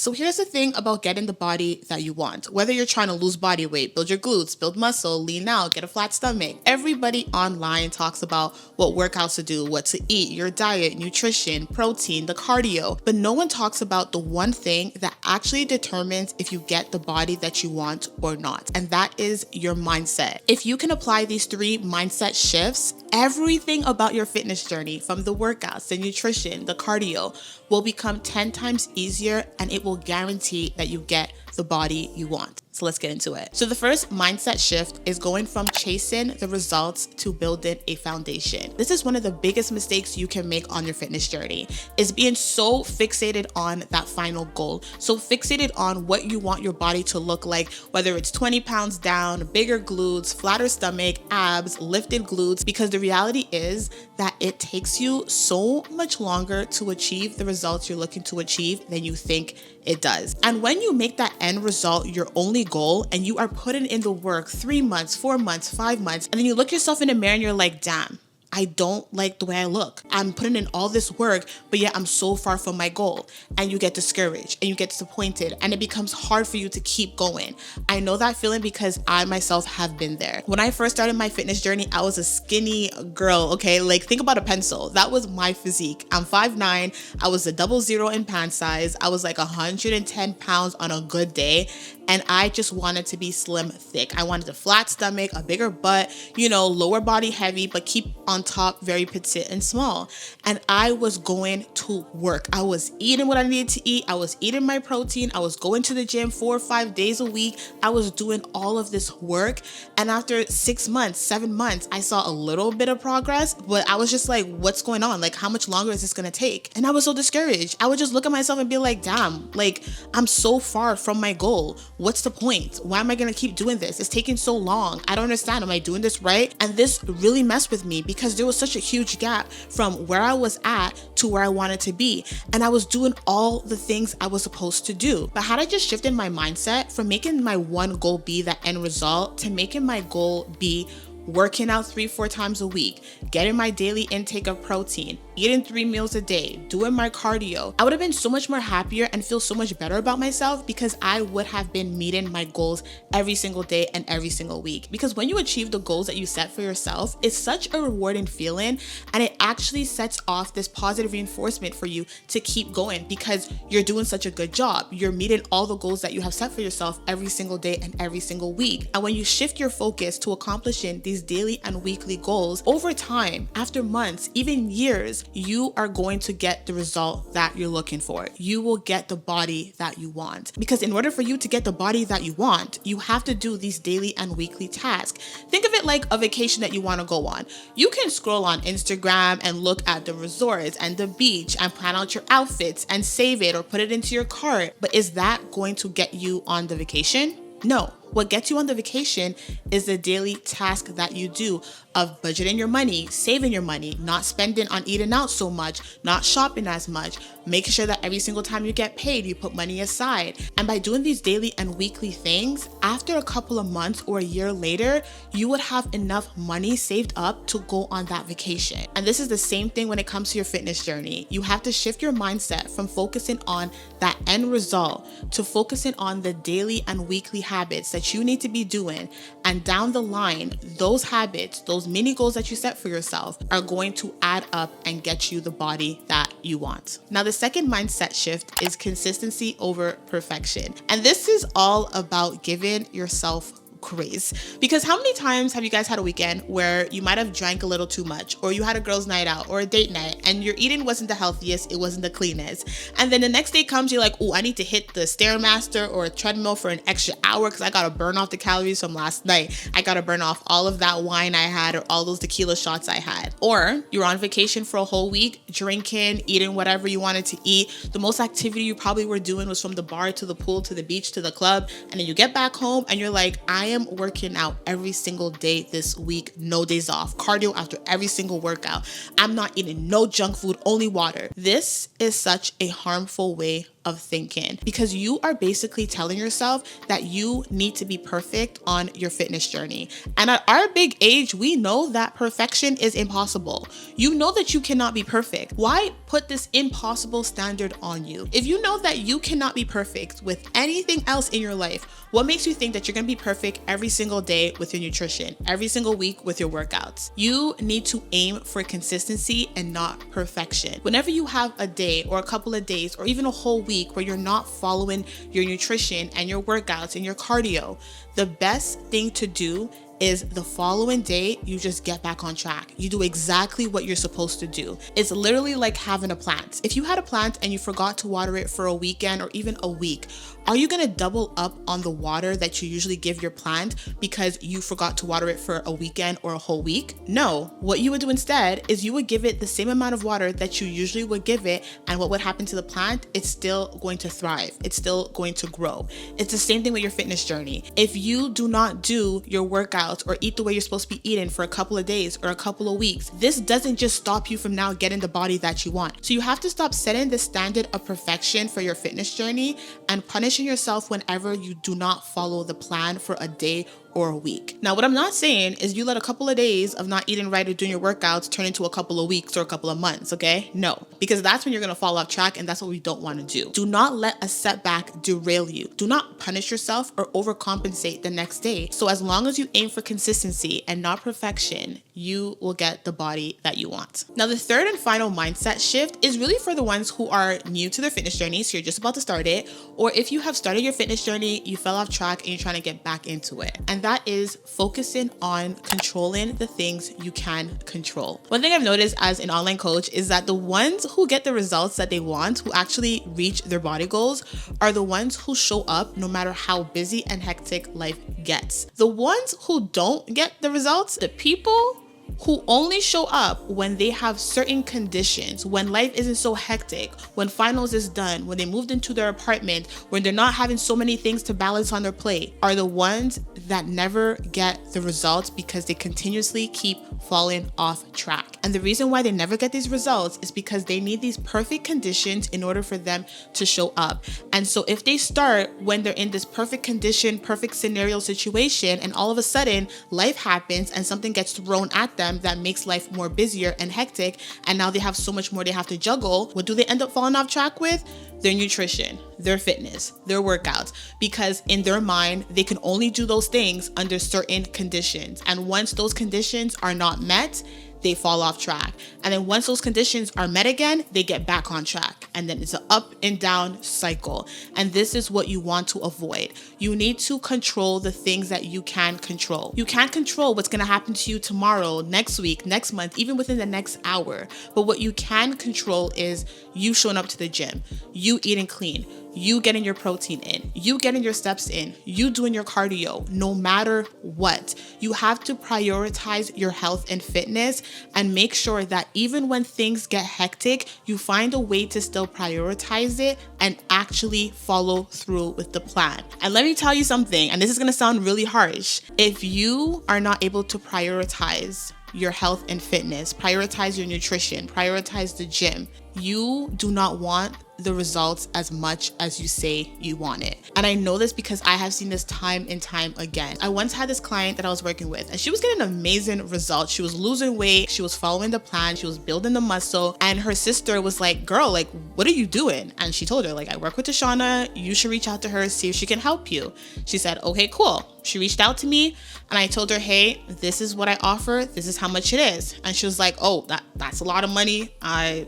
So here's the thing about getting the body that you want. Whether you're trying to lose body weight, build your glutes, build muscle, lean out, get a flat stomach, everybody online talks about what workouts to do, what to eat, your diet, nutrition, protein, the cardio, but no one talks about the one thing that actually determines if you get the body that you want or not, and that is your mindset. If you can apply these 3 mindset shifts, everything about your fitness journey, from the workouts, the nutrition, the cardio, will become 10 times easier, and it will guarantee that you get the body you want. So let's get into it. So the first mindset shift is going from chasing the results to building a foundation. This is one of the biggest mistakes you can make on your fitness journey, is being so fixated on that final goal. So fixated on what you want your body to look like, whether it's 20 pounds down, bigger glutes, flatter stomach, abs, lifted glutes, because the reality is that it takes you so much longer to achieve the results you're looking to achieve than you think it does. And when you make that end result your only goal and you are putting in the work 3 months, 4 months, 5 months, and then you look yourself in the mirror and you're like, damn, I don't like the way I look. I'm putting in all this work, but yet I'm so far from my goal. And you get discouraged and you get disappointed, and it becomes hard for you to keep going. I know that feeling because I myself have been there. When I first started my fitness journey, I was a skinny girl, okay? Like, think about a pencil. That was my physique. I'm 5'9". I was a 00 in pant size. I was like 110 pounds on a good day. And I just wanted to be slim, thick. I wanted a flat stomach, a bigger butt, lower body heavy, but keep on top very petite and small. And I was going to work. I was eating what I needed to eat. I was eating my protein. I was going to the gym 4 or 5 days a week. I was doing all of this work. And after 6 months, 7 months, I saw a little bit of progress, but I was just like, what's going on? Like, how much longer is this going to take? And I was so discouraged. I would just look at myself and be like, damn, like, I'm so far from my goal. What's the point? Why am I going to keep doing this? It's taking so long. I don't understand. Am I doing this right? And this really messed with me because there was such a huge gap from where I was at to where I wanted to be. And I was doing all the things I was supposed to do. But had I just shifted my mindset from making my one goal be that end result to making my goal be working out 3-4 times a week, getting my daily intake of protein, eating 3 meals a day, doing my cardio, I would have been so much more happier and feel so much better about myself because I would have been meeting my goals every single day and every single week. Because when you achieve the goals that you set for yourself, it's such a rewarding feeling, and it actually sets off this positive reinforcement for you to keep going because you're doing such a good job. You're meeting all the goals that you have set for yourself every single day and every single week. And when you shift your focus to accomplishing these daily and weekly goals, over time, after months, even years, you are going to get the result that you're looking for. You will get the body that you want. Because in order for you to get the body that you want, you have to do these daily and weekly tasks. Think of it like a vacation that you want to go on. You can scroll on Instagram and look at the resorts and the beach and plan out your outfits and save it or put it into your cart. But is that going to get you on the vacation? No. What gets you on the vacation is the daily task that you do of budgeting your money, saving your money, not spending on eating out so much, not shopping as much, making sure that every single time you get paid, you put money aside. And by doing these daily and weekly things, after a couple of months or a year later, you would have enough money saved up to go on that vacation. And this is the same thing when it comes to your fitness journey. You have to shift your mindset from focusing on that end result to focusing on the daily and weekly habits that you need to be doing. And down the line, those habits, those mini goals that you set for yourself are going to add up and get you the body that you want. Now, the second mindset shift is consistency over perfection. And this is all about giving yourself grace. Because how many times have you guys had a weekend where you might have drank a little too much, or you had a girls' night out or a date night and your eating wasn't the healthiest, it wasn't the cleanest, and then the next day comes, you're like, oh, I need to hit the Stairmaster or a treadmill for an extra hour because I gotta burn off the calories from last night. I gotta burn off all of that wine I had or all those tequila shots I had. Or you're on vacation for a whole week, drinking, eating whatever you wanted to eat. The most activity you probably were doing was from the bar to the pool to the beach to the club, and then you get back home and you're like, I am working out every single day this week, no days off, cardio after every single workout. I'm not eating no junk food, only water. This is such a harmful way of thinking, because you are basically telling yourself that you need to be perfect on your fitness journey. And at our big age, we know that perfection is impossible. You know that you cannot be perfect. Why put this impossible standard on you? If you know that you cannot be perfect with anything else in your life, what makes you think that you're gonna be perfect every single day with your nutrition, every single week with your workouts? You need to aim for consistency and not perfection. Whenever you have a day or a couple of days or even a whole week where you're not following your nutrition and your workouts and your cardio, the best thing to do is the following day, you just get back on track. You do exactly what you're supposed to do. It's literally like having a plant. If you had a plant and you forgot to water it for a weekend or even a week, are you gonna double up on the water that you usually give your plant because you forgot to water it for a weekend or a whole week? No, what you would do instead is you would give it the same amount of water that you usually would give it, and what would happen to the plant? It's still going to thrive. It's still going to grow. It's the same thing with your fitness journey. If you do not do your workouts or eat the way you're supposed to be eating for a couple of days or a couple of weeks, this doesn't just stop you from now getting the body that you want. So you have to stop setting the standard of perfection for your fitness journey and punishing yourself whenever you do not follow the plan for a day or a week. Now, what I'm not saying is you let a couple of days of not eating right or doing your workouts turn into a couple of weeks or a couple of months, okay? No, because that's when you're gonna fall off track, and that's what we don't wanna do. Do not let a setback derail you. Do not punish yourself or overcompensate the next day. So as long as you aim for consistency and not perfection, you will get the body that you want. Now, the third and final mindset shift is really for the ones who are new to their fitness journey, so you're just about to start it, or if you have started your fitness journey, you fell off track and you're trying to get back into it. And that is focusing on controlling the things you can control. One thing I've noticed as an online coach is that the ones who get the results that they want, who actually reach their body goals, are the ones who show up no matter how busy and hectic life gets. The ones who don't get the results, the people who only show up when they have certain conditions, when life isn't so hectic, when finals is done, when they moved into their apartment, when they're not having so many things to balance on their plate, are the ones that never get the results because they continuously keep falling off track. And the reason why they never get these results is because they need these perfect conditions in order for them to show up. And so if they start when they're in this perfect condition, perfect scenario situation, and all of a sudden life happens and something gets thrown at them that makes life more busier and hectic, and now they have so much more they have to juggle, what do they end up falling off track with? Their nutrition, their fitness, their workouts, because in their mind, they can only do those things under certain conditions. And once those conditions are not met, they fall off track. And then once those conditions are met again, they get back on track. And then it's an up and down cycle. And this is what you want to avoid. You need to control the things that you can control. You can't control what's gonna happen to you tomorrow, next week, next month, even within the next hour. But what you can control is you showing up to the gym, you eating clean, you getting your protein in, you getting your steps in, you doing your cardio, no matter what. You have to prioritize your health and fitness and make sure that even when things get hectic, you find a way to still prioritize it and actually follow through with the plan. And let me tell you something, and this is gonna sound really harsh. If you are not able to prioritize your health and fitness, prioritize your nutrition, prioritize the gym, you do not want the results as much as you say you want it. And I know this because I have seen this time and time again. I once had this client that I was working with, and she was getting amazing results. She was losing weight, she was following the plan, she was building the muscle, and her sister was like, girl, like, what are you doing? And she told her, like, I work with Tashana, you should reach out to her, see if she can help you. She said, okay, cool. She reached out to me and I told her, hey, this is what I offer, this is how much it is. And she was like, oh, that's a lot of money, I'm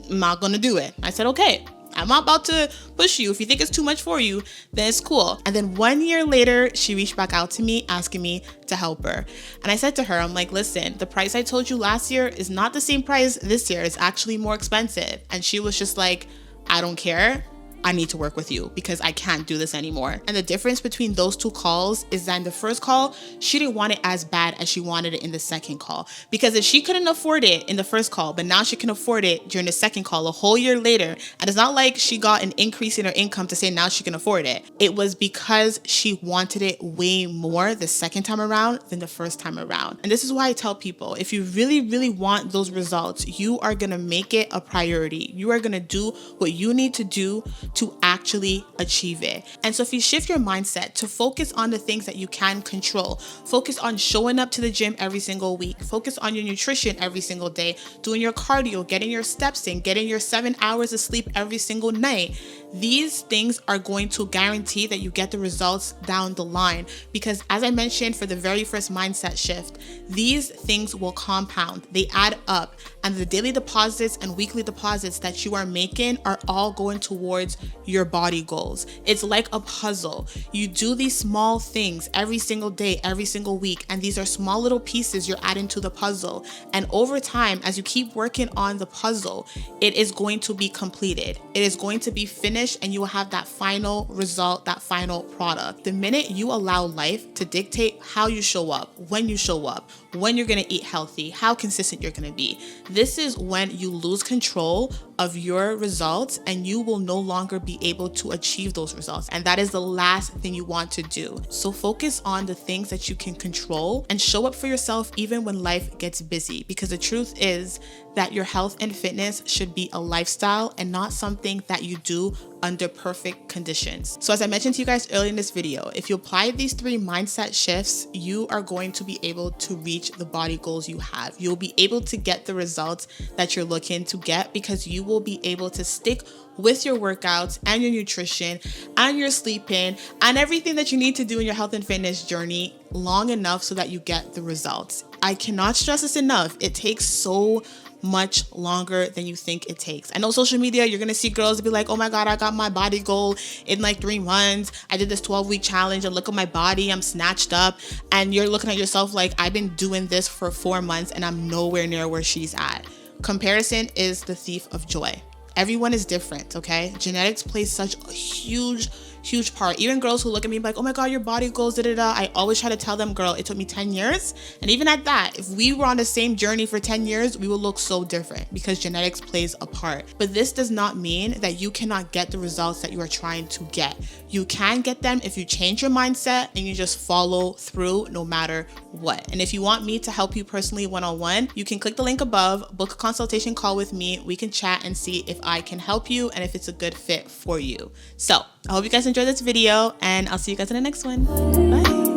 not gonna do it. I said, okay, I'm not about to push you. If you think it's too much for you, then it's cool. And then 1 year later, she reached back out to me asking me to help her. And I said to her, I'm like, listen, the price I told you last year is not the same price this year. It's actually more expensive. And she was just like, I don't care. I need to work with you because I can't do this anymore. And the difference between those two calls is that in the first call, she didn't want it as bad as she wanted it in the second call. Because if she couldn't afford it in the first call, but now she can afford it during the second call a whole year later, and it's not like she got an increase in her income to say now she can afford it. It was because she wanted it way more the second time around than the first time around. And this is why I tell people, if you really, really want those results, you are gonna make it a priority. You are gonna do what you need to do to actually achieve it. And so if you shift your mindset to focus on the things that you can control, focus on showing up to the gym every single week, focus on your nutrition every single day, doing your cardio, getting your steps in, getting your 7 hours of sleep every single night, these things are going to guarantee that you get the results down the line. Because as I mentioned for the very first mindset shift, these things will compound, they add up, and the daily deposits and weekly deposits that you are making are all going towards your body goals. It's like a puzzle. You do these small things every single day, every single week, and these are small little pieces you're adding to the puzzle. And over time, as you keep working on the puzzle, it is going to be completed. It is going to be finished, and you will have that final result, that final product. The minute you allow life to dictate how you show up, when you're gonna eat healthy, how consistent you're gonna be, this is when you lose control of your results and you will no longer be able to achieve those results. And that is the last thing you want to do. So focus on the things that you can control and show up for yourself even when life gets busy, because the truth is that your health and fitness should be a lifestyle and not something that you do under perfect conditions. So as I mentioned to you guys earlier in this video, if you apply these 3 mindset shifts, you are going to be able to reach the body goals you have. You'll be able to get the results that you're looking to get because you will be able to stick with your workouts and your nutrition and your sleeping and everything that you need to do in your health and fitness journey long enough so that you get the results. I cannot stress this enough. It takes so much longer than you think it takes. I know social media, you're gonna see girls be like, oh my God, I got my body goal in like 3 months. I did this 12-week challenge and look at my body, I'm snatched up. And you're looking at yourself like, I've been doing this for 4 months and I'm nowhere near where she's at. Comparison is the thief of joy. Everyone is different, okay? Genetics plays such a huge part. Even girls who look at me like, oh my God, your body goals, I always try to tell them, girl, it took me 10 years. And even at that, if we were on the same journey for 10 years, we will look so different because genetics plays a part. But this does not mean that you cannot get the results that you are trying to get. You can get them if you change your mindset and you just follow through no matter what. And if you want me to help you personally one-on-one, you can click the link above, book a consultation call with me. We can chat and see if I can help you and if it's a good fit for you. So I hope you guys enjoyed this video and I'll see you guys in the next one. Bye.